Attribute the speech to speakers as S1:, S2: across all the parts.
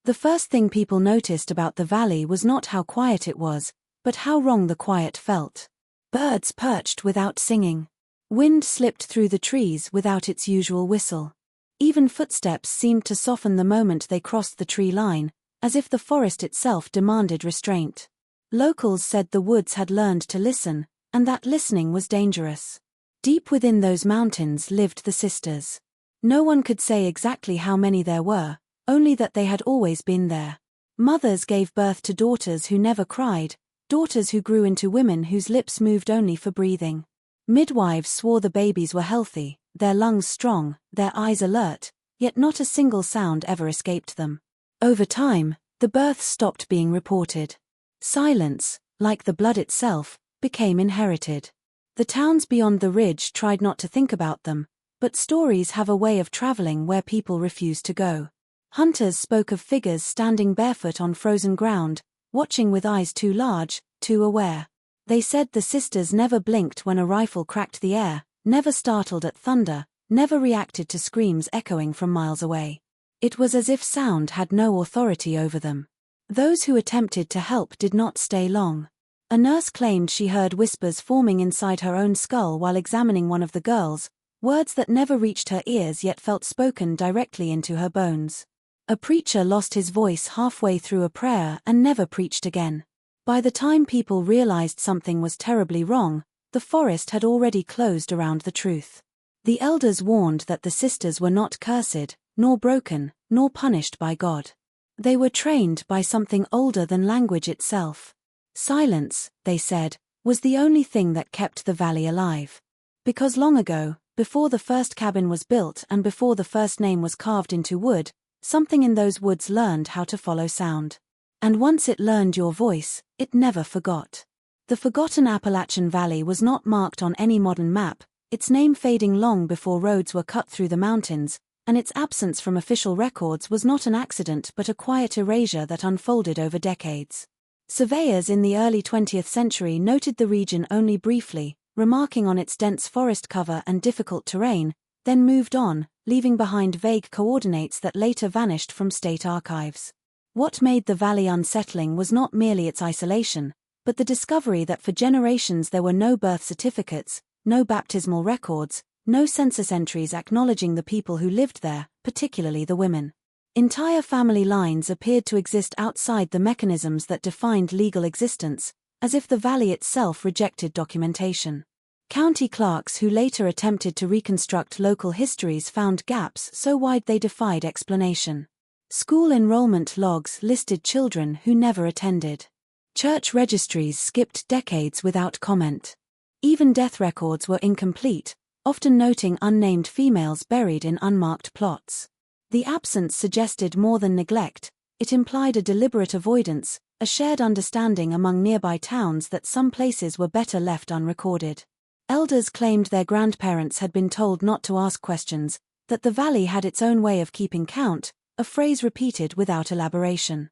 S1: The first thing people noticed about the valley was not how quiet it was, but how wrong the quiet felt. Birds perched without singing. Wind slipped through the trees without its usual whistle. Even footsteps seemed to soften the moment they crossed the tree line, as if the forest itself demanded restraint. Locals said the woods had learned to listen, and that listening was dangerous. Deep within those mountains lived the sisters. No one could say exactly how many there were, only that they had always been there. Mothers gave birth to daughters who never cried, daughters who grew into women whose lips moved only for breathing. Midwives swore the babies were healthy, their lungs strong, their eyes alert, yet not a single sound ever escaped them. Over time, the births stopped being reported. Silence, like the blood itself, became inherited. The towns beyond the ridge tried not to think about them, but stories have a way of traveling where people refuse to go. Hunters spoke of figures standing barefoot on frozen ground, watching with eyes too large, too aware. They said the sisters never blinked when a rifle cracked the air, never startled at thunder, never reacted to screams echoing from miles away. It was as if sound had no authority over them. Those who attempted to help did not stay long. A nurse claimed she heard whispers forming inside her own skull while examining one of the girls, words that never reached her ears yet felt spoken directly into her bones. A preacher lost his voice halfway through a prayer and never preached again. By the time people realized something was terribly wrong, the forest had already closed around the truth. The elders warned that the sisters were not cursed, nor broken, nor punished by God. They were trained by something older than language itself. Silence, they said, was the only thing that kept the valley alive. Because long ago, before the first cabin was built and before the first name was carved into wood, something in those woods learned how to follow sound. And once it learned your voice, it never forgot. The forgotten Appalachian Valley was not marked on any modern map, its name fading long before roads were cut through the mountains, and its absence from official records was not an accident but a quiet erasure that unfolded over decades. Surveyors in the early 20th century noted the region only briefly, remarking on its dense forest cover and difficult terrain, then moved on, leaving behind vague coordinates that later vanished from state archives. What made the valley unsettling was not merely its isolation, but the discovery that for generations there were no birth certificates, no baptismal records, no census entries acknowledging the people who lived there, particularly the women. Entire family lines appeared to exist outside the mechanisms that defined legal existence, as if the valley itself rejected documentation. County clerks who later attempted to reconstruct local histories found gaps so wide they defied explanation. School enrollment logs listed children who never attended. Church registries skipped decades without comment. Even death records were incomplete, often noting unnamed females buried in unmarked plots. The absence suggested more than neglect, it implied a deliberate avoidance, a shared understanding among nearby towns that some places were better left unrecorded. Elders claimed their grandparents had been told not to ask questions, that the valley had its own way of keeping count, a phrase repeated without elaboration.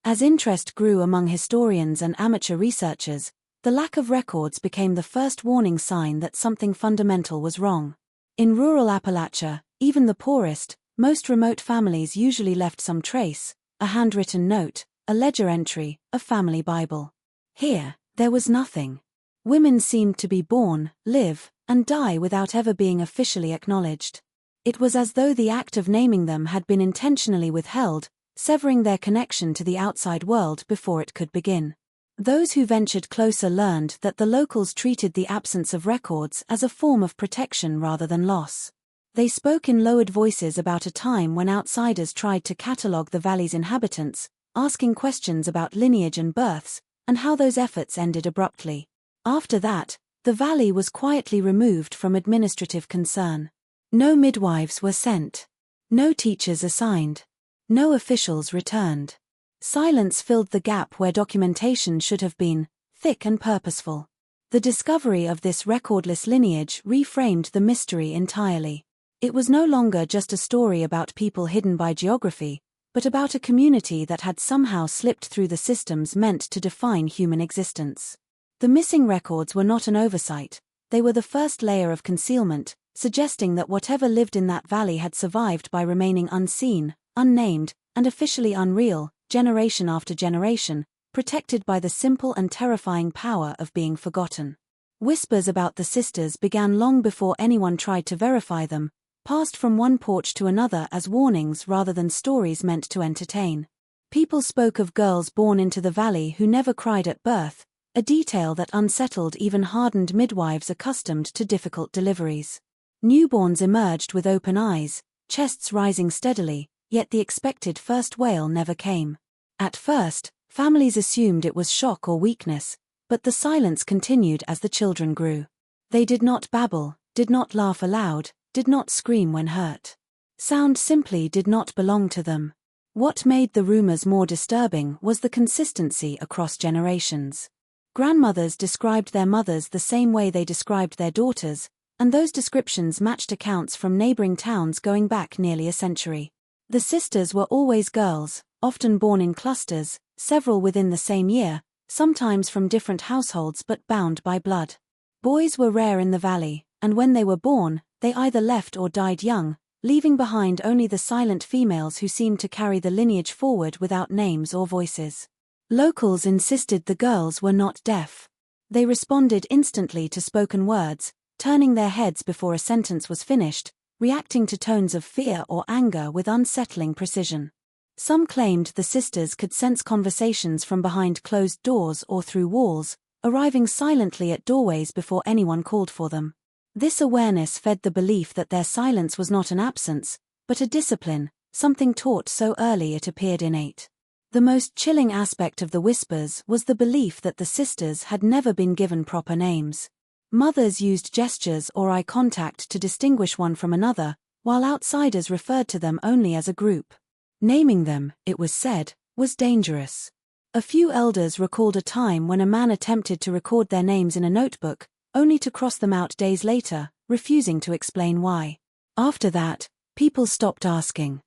S1: As interest grew among historians and amateur researchers, the lack of records became the first warning sign that something fundamental was wrong. In rural Appalachia, even the poorest, most remote families usually left some trace, a handwritten note, a ledger entry, a family Bible. Here, there was nothing. Women seemed to be born, live, and die without ever being officially acknowledged. It was as though the act of naming them had been intentionally withheld, severing their connection to the outside world before it could begin. Those who ventured closer learned that the locals treated the absence of records as a form of protection rather than loss. They spoke in lowered voices about a time when outsiders tried to catalogue the valley's inhabitants, asking questions about lineage and births, and how those efforts ended abruptly. After that, the valley was quietly removed from administrative concern. No midwives were sent. No teachers assigned. No officials returned. Silence filled the gap where documentation should have been, thick and purposeful. The discovery of this recordless lineage reframed the mystery entirely. It was no longer just a story about people hidden by geography, but about a community that had somehow slipped through the systems meant to define human existence. The missing records were not an oversight, they were the first layer of concealment, suggesting that whatever lived in that valley had survived by remaining unseen, unnamed, and officially unreal, generation after generation, protected by the simple and terrifying power of being forgotten. Whispers about the sisters began long before anyone tried to verify them, passed from one porch to another as warnings rather than stories meant to entertain. People spoke of girls born into the valley who never cried at birth, a detail that unsettled even hardened midwives accustomed to difficult deliveries. Newborns emerged with open eyes, chests rising steadily, yet the expected first wail never came. At first, families assumed it was shock or weakness, but the silence continued as the children grew. They did not babble, did not laugh aloud, did not scream when hurt. Sound simply did not belong to them. What made the rumors more disturbing was the consistency across generations. Grandmothers described their mothers the same way they described their daughters, and those descriptions matched accounts from neighboring towns going back nearly a century. The sisters were always girls, often born in clusters, several within the same year, sometimes from different households but bound by blood. Boys were rare in the valley, and when they were born, they either left or died young, leaving behind only the silent females who seemed to carry the lineage forward without names or voices. Locals insisted the girls were not deaf. They responded instantly to spoken words, turning their heads before a sentence was finished, reacting to tones of fear or anger with unsettling precision. Some claimed the sisters could sense conversations from behind closed doors or through walls, arriving silently at doorways before anyone called for them. This awareness fed the belief that their silence was not an absence, but a discipline, something taught so early it appeared innate. The most chilling aspect of the whispers was the belief that the sisters had never been given proper names. Mothers used gestures or eye contact to distinguish one from another, while outsiders referred to them only as a group. Naming them, it was said, was dangerous. A few elders recalled a time when a man attempted to record their names in a notebook, only to cross them out days later, refusing to explain why. After that, people stopped asking.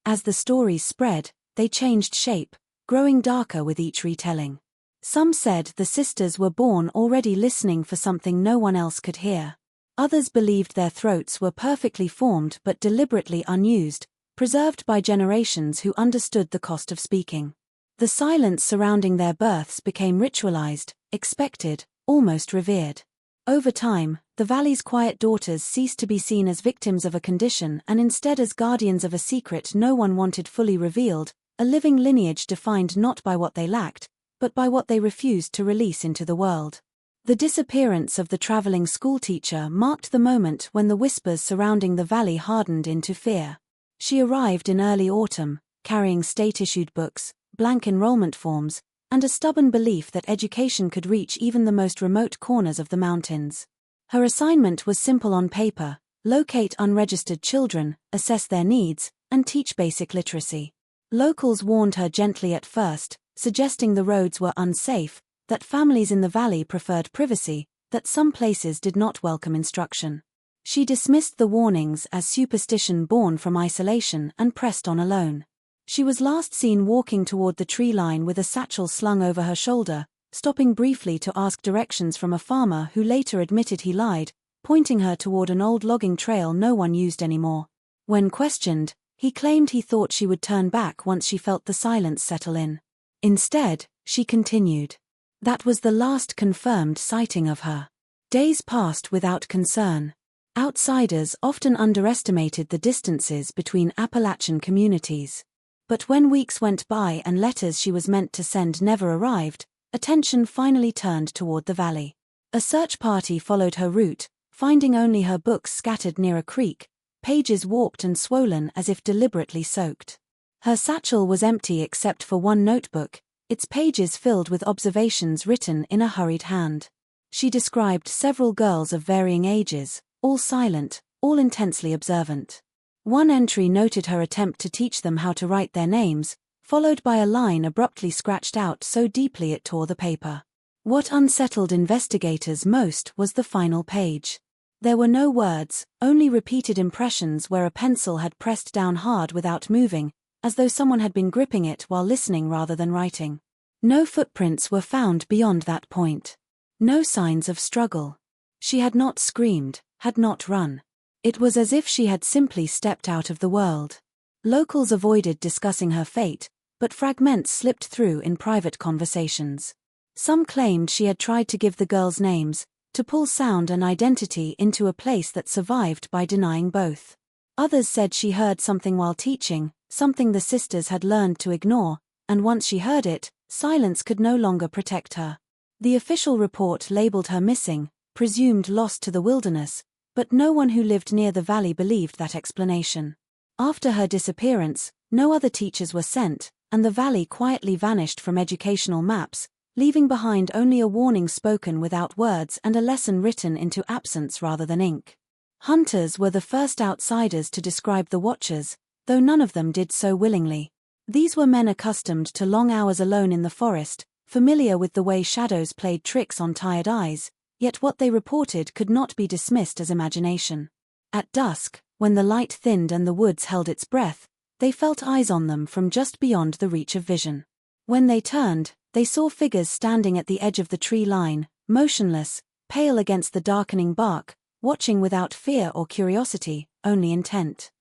S1: As the stories spread, they changed shape, growing darker with each retelling. Some said the sisters were born already listening for something no one else could hear. Others believed their throats were perfectly formed but deliberately unused, preserved by generations who understood the cost of speaking. The silence surrounding their births became ritualized, expected, almost revered. Over time, the valley's quiet daughters ceased to be seen as victims of a condition and instead as guardians of a secret no one wanted fully revealed, a living lineage defined not by what they lacked, but by what they refused to release into the world. The disappearance of the traveling schoolteacher marked the moment when the whispers surrounding the valley hardened into fear. She arrived in early autumn, carrying state-issued books, blank enrollment forms, and a stubborn belief that education could reach even the most remote corners of the mountains. Her assignment was simple on paper: locate unregistered children, assess their needs, and teach basic literacy. Locals warned her gently at first, suggesting the roads were unsafe, that families in the valley preferred privacy, that some places did not welcome instruction. She dismissed the warnings as superstition born from isolation and pressed on alone. She was last seen walking toward the tree line with a satchel slung over her shoulder, stopping briefly to ask directions from a farmer who later admitted he lied, pointing her toward an old logging trail no one used anymore. When questioned, he claimed he thought she would turn back once she felt the silence settle in. Instead, she continued. That was the last confirmed sighting of her. Days passed without concern. Outsiders often underestimated the distances between Appalachian communities. But when weeks went by and letters she was meant to send never arrived, attention finally turned toward the valley. A search party followed her route, finding only her books scattered near a creek, pages warped and swollen as if deliberately soaked. Her satchel was empty except for one notebook, its pages filled with observations written in a hurried hand. She described several girls of varying ages, all silent, all intensely observant. One entry noted her attempt to teach them how to write their names, followed by a line abruptly scratched out so deeply it tore the paper. What unsettled investigators most was the final page. There were no words, only repeated impressions where a pencil had pressed down hard without moving, as though someone had been gripping it while listening rather than writing. No footprints were found beyond that point. No signs of struggle. She had not screamed, had not run. It was as if she had simply stepped out of the world. Locals avoided discussing her fate, but fragments slipped through in private conversations. Some claimed she had tried to give the girls names, to pull sound and identity into a place that survived by denying both. Others said she heard something while teaching, something the sisters had learned to ignore, and once she heard it, silence could no longer protect her. The official report labeled her missing, presumed lost to the wilderness, but no one who lived near the valley believed that explanation. After her disappearance, no other teachers were sent, and the valley quietly vanished from educational maps, leaving behind only a warning spoken without words and a lesson written into absence rather than ink. Hunters were the first outsiders to describe the watchers, though none of them did so willingly. These were men accustomed to long hours alone in the forest, familiar with the way shadows played tricks on tired eyes, yet what they reported could not be dismissed as imagination. At dusk, when the light thinned and the woods held its breath, they felt eyes on them from just beyond the reach of vision. When they turned, they saw figures standing at the edge of the tree line, motionless, pale against the darkening bark, watching without fear or curiosity, only intent.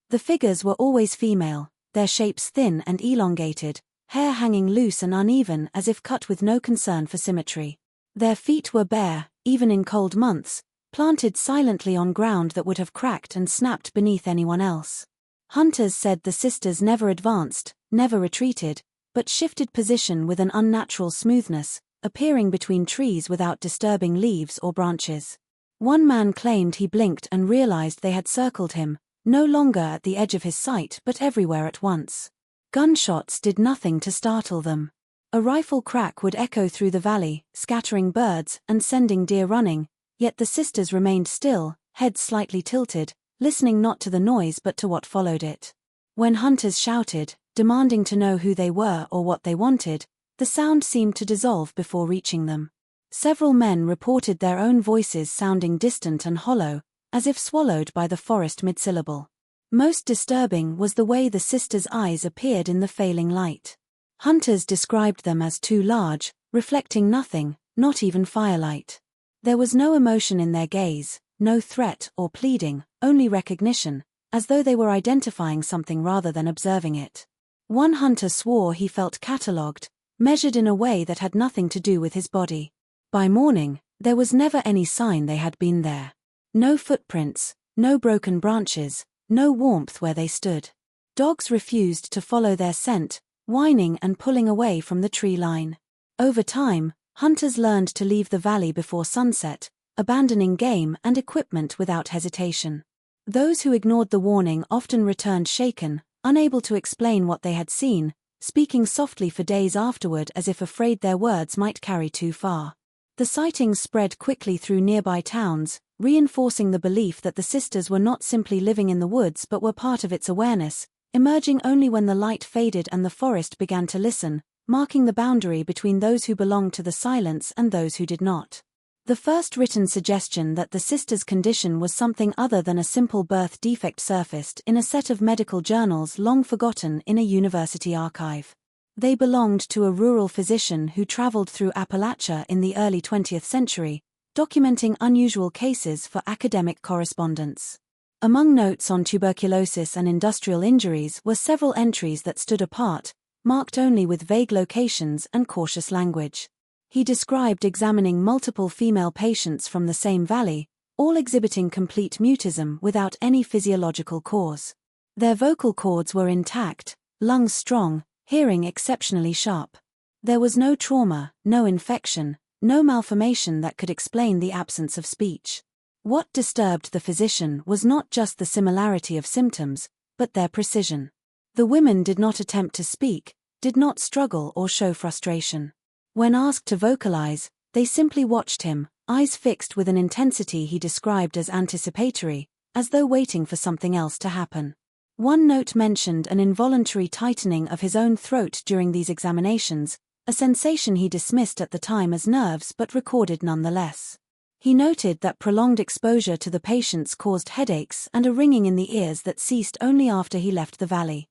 S1: The figures were always female, their shapes thin and elongated, hair hanging loose and uneven as if cut with no concern for symmetry. Their feet were bare, even in cold months, planted silently on ground that would have cracked and snapped beneath anyone else. Hunters said the sisters never advanced, never retreated, but shifted position with an unnatural smoothness, appearing between trees without disturbing leaves or branches. One man claimed he blinked and realized they had circled him, no longer at the edge of his sight but everywhere at once. Gunshots did nothing to startle them. A rifle crack would echo through the valley, scattering birds and sending deer running, yet the sisters remained still, heads slightly tilted, listening not to the noise but to what followed it. When hunters shouted, demanding to know who they were or what they wanted, the sound seemed to dissolve before reaching them. Several men reported their own voices sounding distant and hollow, as if swallowed by the forest mid-syllable. Most disturbing was the way the sisters' eyes appeared in the failing light. Hunters described them as too large, reflecting nothing, not even firelight. There was no emotion in their gaze, no threat or pleading, only recognition, as though they were identifying something rather than observing it. One hunter swore he felt catalogued, measured in a way that had nothing to do with his body. By morning, there was never any sign they had been there. No footprints, no broken branches, no warmth where they stood. Dogs refused to follow their scent, whining and pulling away from the tree line. Over time, hunters learned to leave the valley before sunset, abandoning game and equipment without hesitation. Those who ignored the warning often returned shaken, unable to explain what they had seen, speaking softly for days afterward as if afraid their words might carry too far. The sightings spread quickly through nearby towns, reinforcing the belief that the sisters were not simply living in the woods but were part of its awareness, emerging only when the light faded and the forest began to listen, marking the boundary between those who belonged to the silence and those who did not. The first written suggestion that the sisters' condition was something other than a simple birth defect surfaced in a set of medical journals long forgotten in a university archive. They belonged to a rural physician who traveled through Appalachia in the early 20th century, documenting unusual cases for academic correspondence. Among notes on tuberculosis and industrial injuries were several entries that stood apart, marked only with vague locations and cautious language. He described examining multiple female patients from the same valley, all exhibiting complete mutism without any physiological cause. Their vocal cords were intact, lungs strong, hearing exceptionally sharp. There was no trauma, no infection, no malformation that could explain the absence of speech. What disturbed the physician was not just the similarity of symptoms, but their precision. The women did not attempt to speak, did not struggle or show frustration. When asked to vocalize, they simply watched him, eyes fixed with an intensity he described as anticipatory, as though waiting for something else to happen. One note mentioned an involuntary tightening of his own throat during these examinations, a sensation he dismissed at the time as nerves but recorded nonetheless. He noted that prolonged exposure to the patients caused headaches and a ringing in the ears that ceased only after he left the valley.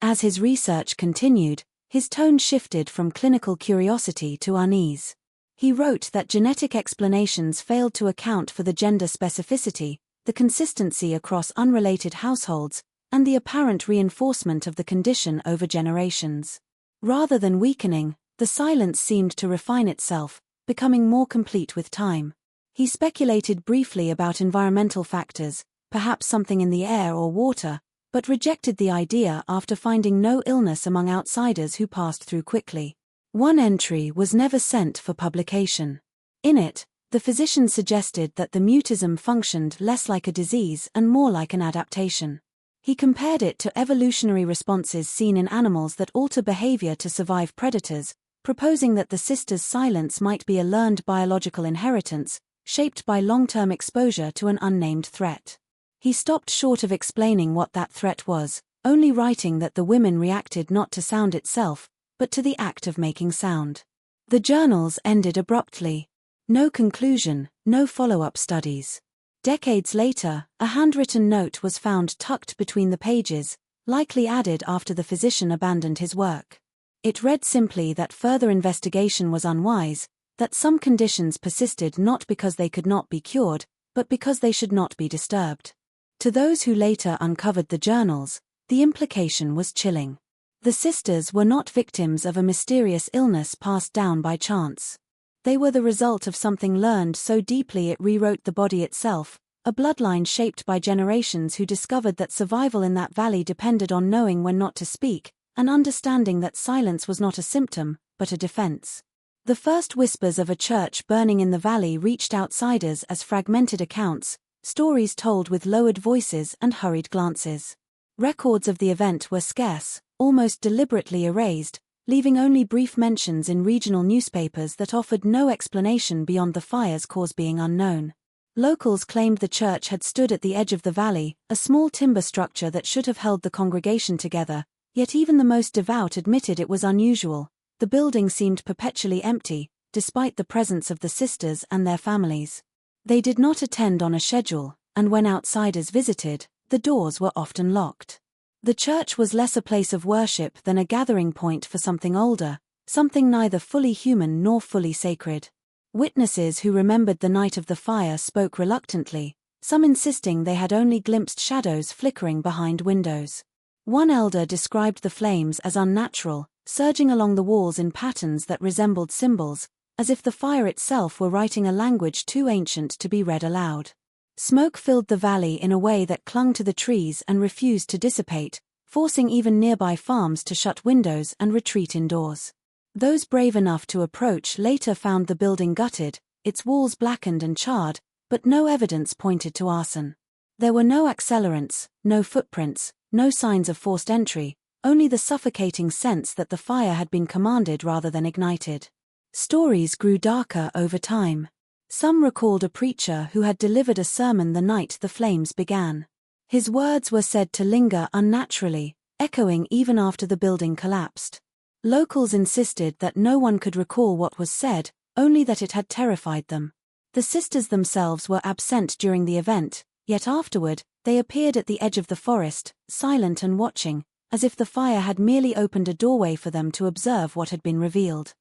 S1: As his research continued, his tone shifted from clinical curiosity to unease. He wrote that genetic explanations failed to account for the gender specificity, the consistency across unrelated households, and the apparent reinforcement of the condition over generations. Rather than weakening, the silence seemed to refine itself, becoming more complete with time. He speculated briefly about environmental factors, perhaps something in the air or water, but rejected the idea after finding no illness among outsiders who passed through quickly. One entry was never sent for publication. In it, the physician suggested that the mutism functioned less like a disease and more like an adaptation. He compared it to evolutionary responses seen in animals that alter behavior to survive predators, proposing that the sisters' silence might be a learned biological inheritance, shaped by long-term exposure to an unnamed threat. He stopped short of explaining what that threat was, only writing that the women reacted not to sound itself, but to the act of making sound. The journals ended abruptly. No conclusion, no follow-up studies. Decades later, a handwritten note was found tucked between the pages, likely added after the physician abandoned his work. It read simply that further investigation was unwise, that some conditions persisted not because they could not be cured, but because they should not be disturbed. To those who later uncovered the journals, the implication was chilling. The sisters were not victims of a mysterious illness passed down by chance. They were the result of something learned so deeply it rewrote the body itself, a bloodline shaped by generations who discovered that survival in that valley depended on knowing when not to speak, and understanding that silence was not a symptom, but a defense. The first whispers of a church burning in the valley reached outsiders as fragmented accounts, stories told with lowered voices and hurried glances. Records of the event were scarce, almost deliberately erased, leaving only brief mentions in regional newspapers that offered no explanation beyond the fire's cause being unknown. Locals claimed the church had stood at the edge of the valley, a small timber structure that should have held the congregation together, yet even the most devout admitted it was unusual. The building seemed perpetually empty, despite the presence of the sisters and their families. They did not attend on a schedule, and when outsiders visited, the doors were often locked. The church was less a place of worship than a gathering point for something older, something neither fully human nor fully sacred. Witnesses who remembered the night of the fire spoke reluctantly, some insisting they had only glimpsed shadows flickering behind windows. One elder described the flames as unnatural, surging along the walls in patterns that resembled symbols, as if the fire itself were writing a language too ancient to be read aloud. Smoke filled the valley in a way that clung to the trees and refused to dissipate, forcing even nearby farms to shut windows and retreat indoors. Those brave enough to approach later found the building gutted, its walls blackened and charred, but no evidence pointed to arson. There were no accelerants, no footprints, no signs of forced entry, only the suffocating sense that the fire had been commanded rather than ignited. Stories grew darker over time. Some recalled a preacher who had delivered a sermon the night the flames began. His words were said to linger unnaturally, echoing even after the building collapsed. Locals insisted that no one could recall what was said, only that it had terrified them. The sisters themselves were absent during the event, yet afterward, they appeared at the edge of the forest, silent and watching, as if the fire had merely opened a doorway for them to observe what had been revealed.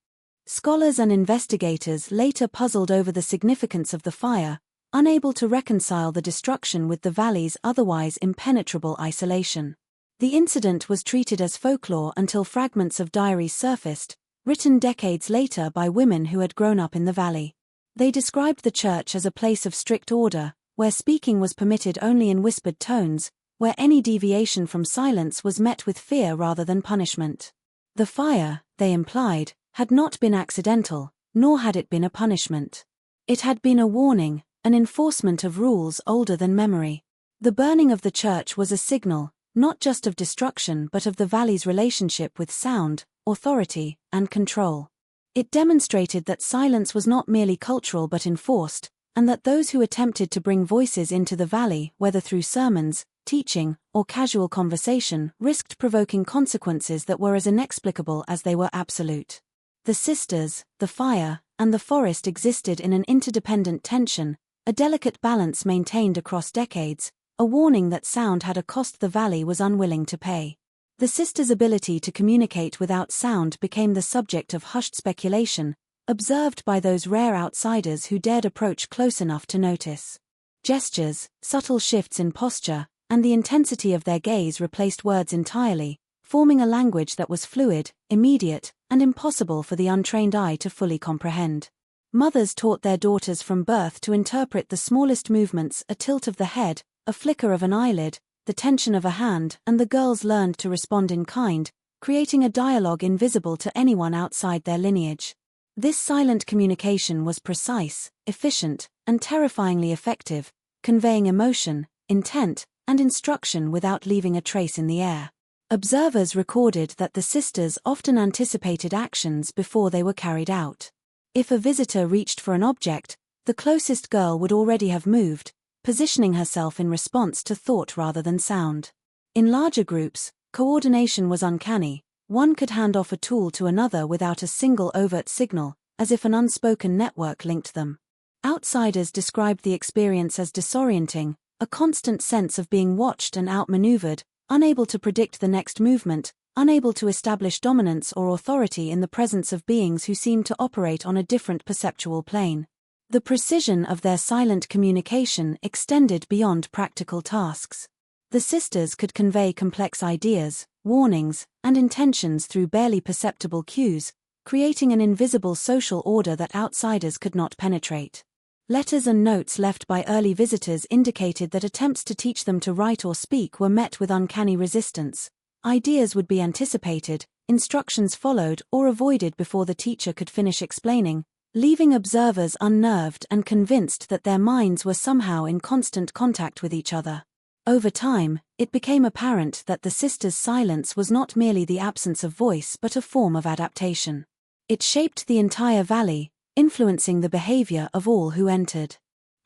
S1: Scholars and investigators later puzzled over the significance of the fire, unable to reconcile the destruction with the valley's otherwise impenetrable isolation. The incident was treated as folklore until fragments of diaries surfaced, written decades later by women who had grown up in the valley. They described the church as a place of strict order, where speaking was permitted only in whispered tones, where any deviation from silence was met with fear rather than punishment. The fire, they implied, had not been accidental, nor had it been a punishment. It had been a warning, an enforcement of rules older than memory. The burning of the church was a signal, not just of destruction but of the valley's relationship with sound, authority, and control. It demonstrated that silence was not merely cultural but enforced, and that those who attempted to bring voices into the valley, whether through sermons, teaching, or casual conversation, risked provoking consequences that were as inexplicable as they were absolute. The sisters, the fire, and the forest existed in an interdependent tension, a delicate balance maintained across decades, a warning that sound had a cost the valley was unwilling to pay. The sisters' ability to communicate without sound became the subject of hushed speculation, observed by those rare outsiders who dared approach close enough to notice. Gestures, subtle shifts in posture, and the intensity of their gaze replaced words entirely, forming a language that was fluid, immediate, and impossible for the untrained eye to fully comprehend. Mothers taught their daughters from birth to interpret the smallest movements, a tilt of the head, a flicker of an eyelid, the tension of a hand, and the girls learned to respond in kind, creating a dialogue invisible to anyone outside their lineage. This silent communication was precise, efficient, and terrifyingly effective, conveying emotion, intent, and instruction without leaving a trace in the air. Observers recorded that the sisters often anticipated actions before they were carried out. If a visitor reached for an object, the closest girl would already have moved, positioning herself in response to thought rather than sound. In larger groups, coordination was uncanny. One could hand off a tool to another without a single overt signal, as if an unspoken network linked them. Outsiders described the experience as disorienting, a constant sense of being watched and outmaneuvered, unable to predict the next movement, unable to establish dominance or authority in the presence of beings who seemed to operate on a different perceptual plane. The precision of their silent communication extended beyond practical tasks. The sisters could convey complex ideas, warnings, and intentions through barely perceptible cues, creating an invisible social order that outsiders could not penetrate. Letters and notes left by early visitors indicated that attempts to teach them to write or speak were met with uncanny resistance. Ideas would be anticipated, instructions followed or avoided before the teacher could finish explaining, leaving observers unnerved and convinced that their minds were somehow in constant contact with each other. Over time, it became apparent that the sisters' silence was not merely the absence of voice but a form of adaptation. It shaped the entire valley, influencing the behavior of all who entered.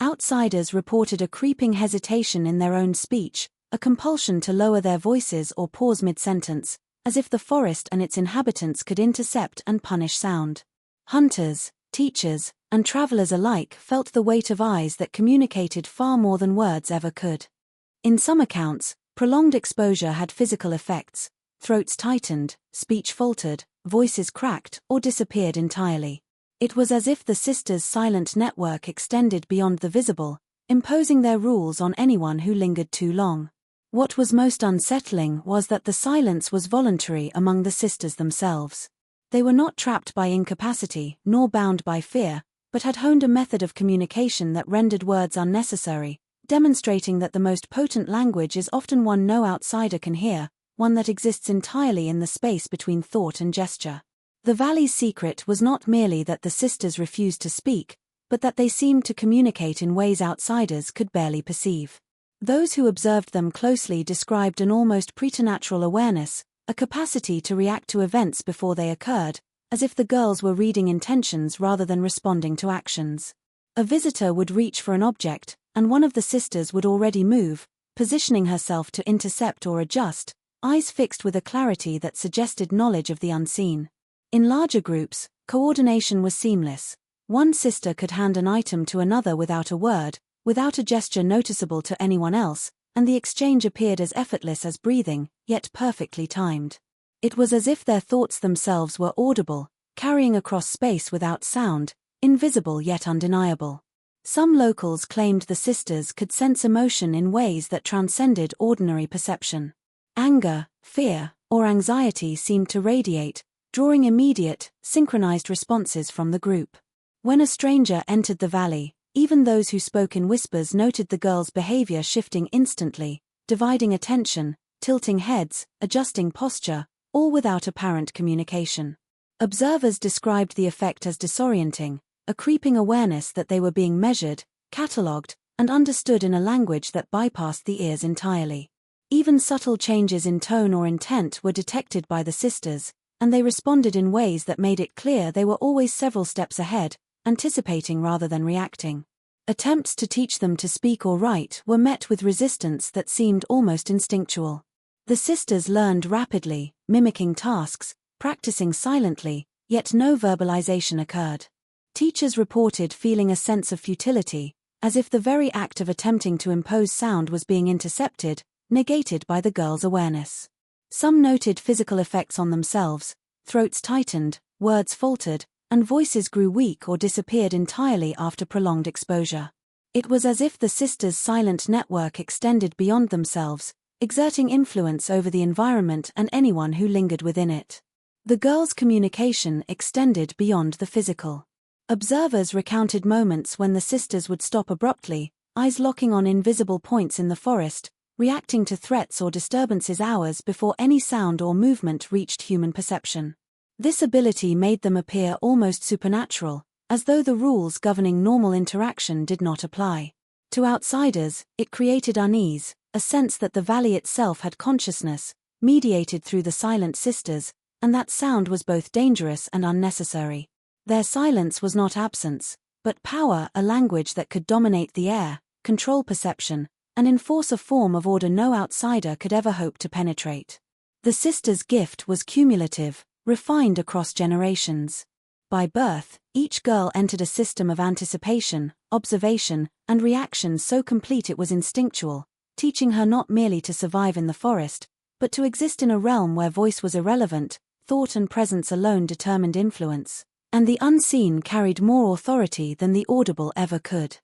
S1: Outsiders reported a creeping hesitation in their own speech, a compulsion to lower their voices or pause mid-sentence, as if the forest and its inhabitants could intercept and punish sound. Hunters, teachers, and travelers alike felt the weight of eyes that communicated far more than words ever could. In some accounts, prolonged exposure had physical effects. Throats tightened, speech faltered, voices cracked or disappeared entirely. It was as if the sisters' silent network extended beyond the visible, imposing their rules on anyone who lingered too long. What was most unsettling was that the silence was voluntary among the sisters themselves. They were not trapped by incapacity, nor bound by fear, but had honed a method of communication that rendered words unnecessary, demonstrating that the most potent language is often one no outsider can hear, one that exists entirely in the space between thought and gesture. The valley's secret was not merely that the sisters refused to speak, but that they seemed to communicate in ways outsiders could barely perceive. Those who observed them closely described an almost preternatural awareness, a capacity to react to events before they occurred, as if the girls were reading intentions rather than responding to actions. A visitor would reach for an object, and one of the sisters would already move, positioning herself to intercept or adjust, eyes fixed with a clarity that suggested knowledge of the unseen. In larger groups, coordination was seamless. One sister could hand an item to another without a word, without a gesture noticeable to anyone else, and the exchange appeared as effortless as breathing, yet perfectly timed. It was as if their thoughts themselves were audible, carrying across space without sound, invisible yet undeniable. Some locals claimed the sisters could sense emotion in ways that transcended ordinary perception. Anger, fear, or anxiety seemed to radiate, drawing immediate, synchronized responses from the group. When a stranger entered the valley, even those who spoke in whispers noted the girls' behavior shifting instantly, dividing attention, tilting heads, adjusting posture, all without apparent communication. Observers described the effect as disorienting, a creeping awareness that they were being measured, catalogued, and understood in a language that bypassed the ears entirely. Even subtle changes in tone or intent were detected by the sisters, and they responded in ways that made it clear they were always several steps ahead, anticipating rather than reacting. Attempts to teach them to speak or write were met with resistance that seemed almost instinctual. The sisters learned rapidly, mimicking tasks, practicing silently, yet no verbalization occurred. Teachers reported feeling a sense of futility, as if the very act of attempting to impose sound was being intercepted, negated by the girls' awareness. Some noted physical effects on themselves: throats tightened, words faltered, and voices grew weak or disappeared entirely after prolonged exposure. It was as if the sisters' silent network extended beyond themselves, exerting influence over the environment and anyone who lingered within it. The girls' communication extended beyond the physical. Observers recounted moments when the sisters would stop abruptly, eyes locking on invisible points in the forest, reacting to threats or disturbances hours before any sound or movement reached human perception. This ability made them appear almost supernatural, as though the rules governing normal interaction did not apply. To outsiders, it created unease, a sense that the valley itself had consciousness, mediated through the silent sisters, and that sound was both dangerous and unnecessary. Their silence was not absence, but power, a language that could dominate the air, control perception, and enforce a form of order no outsider could ever hope to penetrate. The sisters' gift was cumulative, refined across generations. By birth, each girl entered a system of anticipation, observation, and reaction so complete it was instinctual, teaching her not merely to survive in the forest, but to exist in a realm where voice was irrelevant, thought and presence alone determined influence, and the unseen carried more authority than the audible ever could.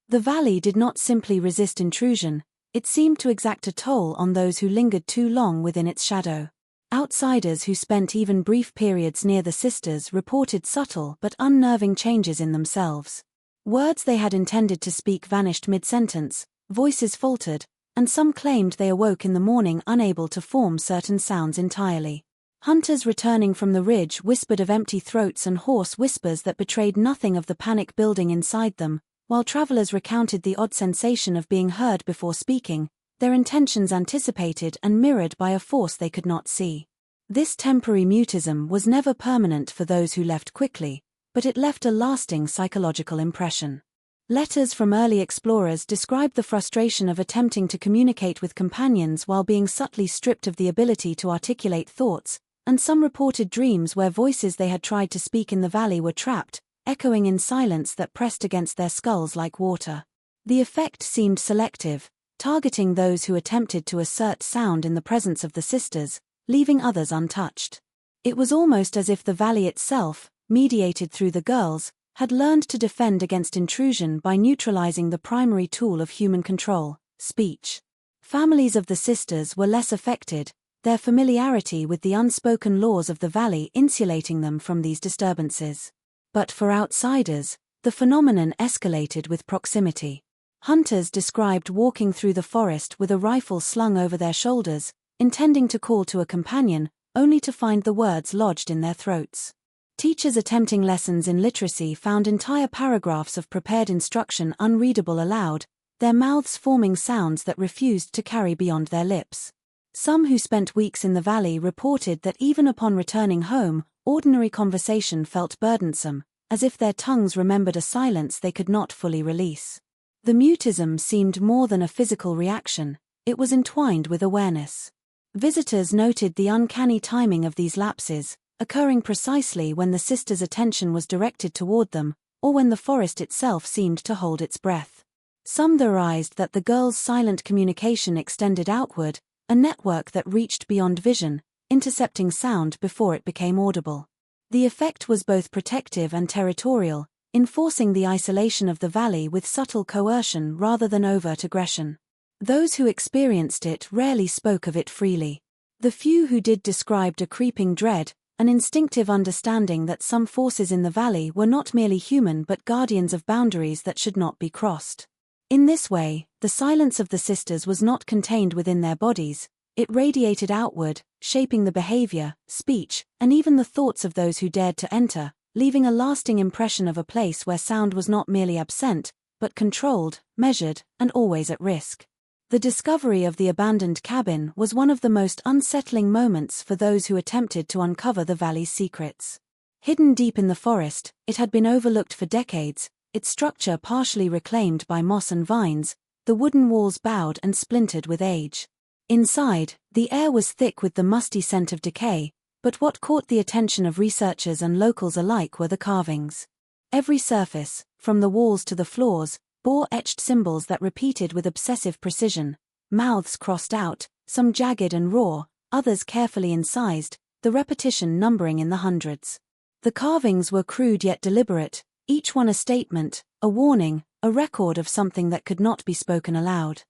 S1: The valley did not simply resist intrusion, it seemed to exact a toll on those who lingered too long within its shadow. Outsiders who spent even brief periods near the sisters reported subtle but unnerving changes in themselves. Words they had intended to speak vanished mid-sentence, voices faltered, and some claimed they awoke in the morning unable to form certain sounds entirely. Hunters returning from the ridge whispered of empty throats and hoarse whispers that betrayed nothing of the panic building inside them, while travelers recounted the odd sensation of being heard before speaking, their intentions anticipated and mirrored by a force they could not see. This temporary mutism was never permanent for those who left quickly, but it left a lasting psychological impression. Letters from early explorers described the frustration of attempting to communicate with companions while being subtly stripped of the ability to articulate thoughts, and some reported dreams where voices they had tried to speak in the valley were trapped, echoing in silence that pressed against their skulls like water. The effect seemed selective, targeting those who attempted to assert sound in the presence of the sisters, leaving others untouched. It was almost as if the valley itself, mediated through the girls, had learned to defend against intrusion by neutralizing the primary tool of human control, speech. Families of the sisters were less affected, their familiarity with the unspoken laws of the valley insulating them from these disturbances. But for outsiders, the phenomenon escalated with proximity. Hunters described walking through the forest with a rifle slung over their shoulders, intending to call to a companion, only to find the words lodged in their throats. Teachers attempting lessons in literacy found entire paragraphs of prepared instruction unreadable aloud, their mouths forming sounds that refused to carry beyond their lips. Some who spent weeks in the valley reported that even upon returning home, ordinary conversation felt burdensome, as if their tongues remembered a silence they could not fully release. The mutism seemed more than a physical reaction, it was entwined with awareness. Visitors noted the uncanny timing of these lapses, occurring precisely when the sisters' attention was directed toward them, or when the forest itself seemed to hold its breath. Some theorized that the girls' silent communication extended outward, a network that reached beyond vision, intercepting sound before it became audible. The effect was both protective and territorial, enforcing the isolation of the valley with subtle coercion rather than overt aggression. Those who experienced it rarely spoke of it freely. The few who did described a creeping dread, an instinctive understanding that some forces in the valley were not merely human but guardians of boundaries that should not be crossed. In this way, the silence of the sisters was not contained within their bodies, it radiated outward, shaping the behavior, speech, and even the thoughts of those who dared to enter, leaving a lasting impression of a place where sound was not merely absent, but controlled, measured, and always at risk. The discovery of the abandoned cabin was one of the most unsettling moments for those who attempted to uncover the valley's secrets. Hidden deep in the forest, it had been overlooked for decades, its structure partially reclaimed by moss and vines, the wooden walls bowed and splintered with age. Inside, the air was thick with the musty scent of decay, but what caught the attention of researchers and locals alike were the carvings. Every surface, from the walls to the floors, bore etched symbols that repeated with obsessive precision, mouths crossed out, some jagged and raw, others carefully incised, the repetition numbering in the hundreds. The carvings were crude yet deliberate, each one a statement, a warning, a record of something that could not be spoken aloud.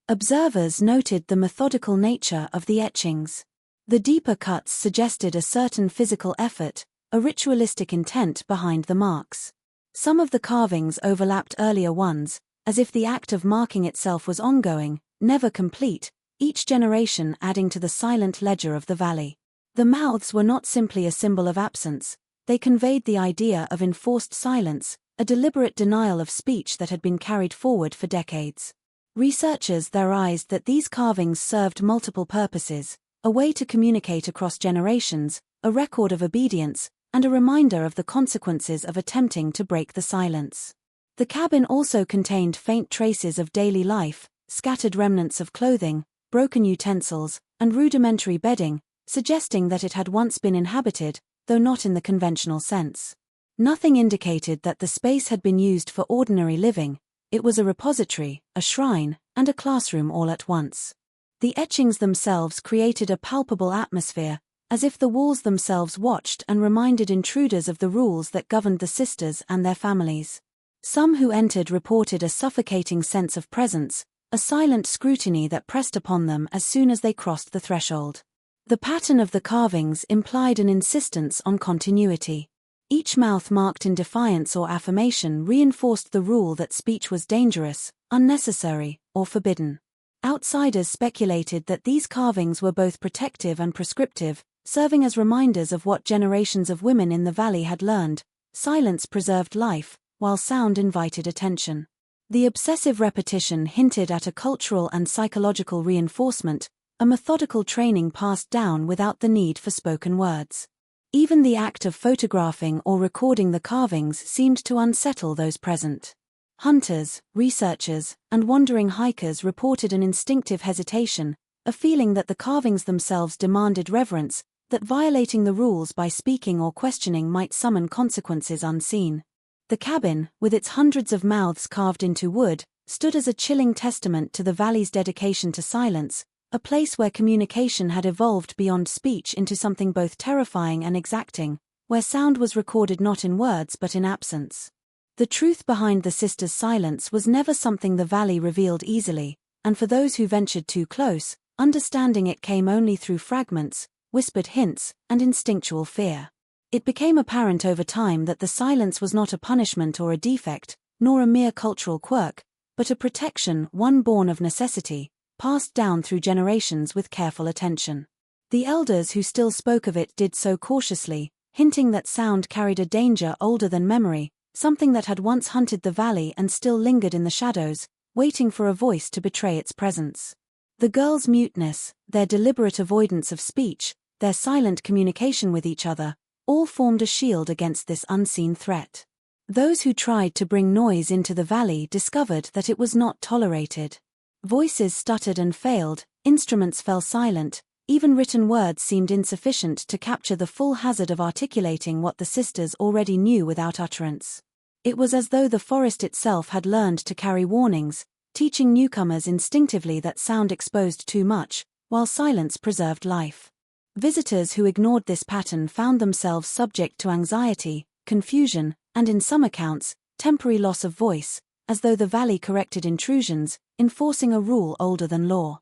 S1: Observers noted the methodical nature of the etchings. The deeper cuts suggested a certain physical effort, a ritualistic intent behind the marks. Some of the carvings overlapped earlier ones, as if the act of marking itself was ongoing, never complete, each generation adding to the silent ledger of the valley. The mouths were not simply a symbol of absence, they conveyed the idea of enforced silence, a deliberate denial of speech that had been carried forward for decades. Researchers theorized that these carvings served multiple purposes: a way to communicate across generations, a record of obedience, and a reminder of the consequences of attempting to break the silence. The cabin also contained faint traces of daily life, scattered remnants of clothing, broken utensils, and rudimentary bedding, suggesting that it had once been inhabited, though not in the conventional sense. Nothing indicated that the space had been used for ordinary living. It was a repository, a shrine, and a classroom all at once. The etchings themselves created a palpable atmosphere, as if the walls themselves watched and reminded intruders of the rules that governed the sisters and their families. Some who entered reported a suffocating sense of presence, a silent scrutiny that pressed upon them as soon as they crossed the threshold. The pattern of the carvings implied an insistence on continuity. Each mouth marked in defiance or affirmation reinforced the rule that speech was dangerous, unnecessary, or forbidden. Outsiders speculated that these carvings were both protective and prescriptive, serving as reminders of what generations of women in the valley had learned: silence preserved life, while sound invited attention. The obsessive repetition hinted at a cultural and psychological reinforcement, a methodical training passed down without the need for spoken words. Even the act of photographing or recording the carvings seemed to unsettle those present. Hunters, researchers, and wandering hikers reported an instinctive hesitation, a feeling that the carvings themselves demanded reverence, that violating the rules by speaking or questioning might summon consequences unseen. The cabin, with its hundreds of mouths carved into wood, stood as a chilling testament to the valley's dedication to silence, a place where communication had evolved beyond speech into something both terrifying and exacting, where sound was recorded not in words but in absence. The truth behind the sisters' silence was never something the valley revealed easily, and for those who ventured too close, understanding it came only through fragments, whispered hints, and instinctual fear. It became apparent over time that the silence was not a punishment or a defect, nor a mere cultural quirk, but a protection, one born of necessity, passed down through generations with careful attention. The elders who still spoke of it did so cautiously, hinting that sound carried a danger older than memory, something that had once hunted the valley and still lingered in the shadows, waiting for a voice to betray its presence. The girls' muteness, their deliberate avoidance of speech, their silent communication with each other, all formed a shield against this unseen threat. Those who tried to bring noise into the valley discovered that it was not tolerated. Voices stuttered and failed, instruments fell silent, even written words seemed insufficient to capture the full hazard of articulating what the sisters already knew without utterance. It was as though the forest itself had learned to carry warnings, teaching newcomers instinctively that sound exposed too much, while silence preserved life. Visitors who ignored this pattern found themselves subject to anxiety, confusion, and in some accounts, temporary loss of voice, as though the valley corrected intrusions, enforcing a rule older than law.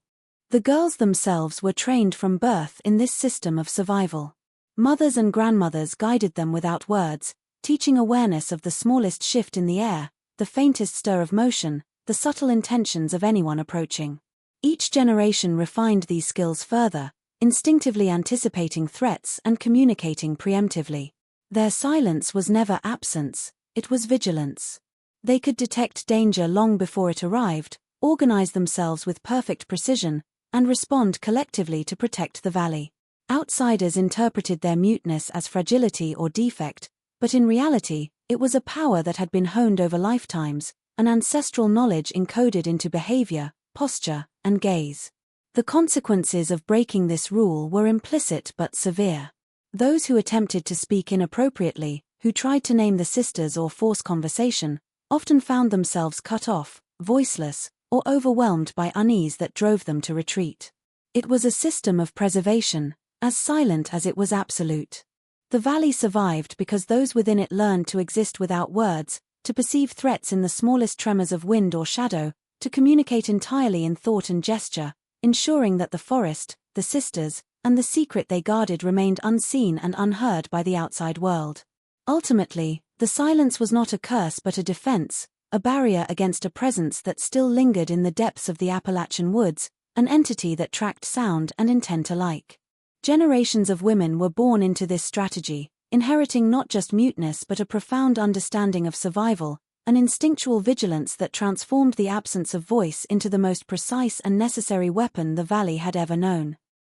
S1: The girls themselves were trained from birth in this system of survival. Mothers and grandmothers guided them without words, teaching awareness of the smallest shift in the air, the faintest stir of motion, the subtle intentions of anyone approaching. Each generation refined these skills further, instinctively anticipating threats and communicating preemptively. Their silence was never absence, it was vigilance. They could detect danger long before it arrived, organize themselves with perfect precision, and respond collectively to protect the valley. Outsiders interpreted their muteness as fragility or defect, but in reality, it was a power that had been honed over lifetimes, an ancestral knowledge encoded into behavior, posture, and gaze. The consequences of breaking this rule were implicit but severe. Those who attempted to speak inappropriately, who tried to name the sisters or force conversation, often found themselves cut off, voiceless, or overwhelmed by unease that drove them to retreat. It was a system of preservation, as silent as it was absolute. The valley survived because those within it learned to exist without words, to perceive threats in the smallest tremors of wind or shadow, to communicate entirely in thought and gesture, ensuring that the forest, the sisters, and the secret they guarded remained unseen and unheard by the outside world. Ultimately, the silence was not a curse but a defense, a barrier against a presence that still lingered in the depths of the Appalachian woods, an entity that tracked sound and intent alike. Generations of women were born into this strategy, inheriting not just muteness but a profound understanding of survival, an instinctual vigilance that transformed the absence of voice into the most precise and necessary weapon the valley had ever known.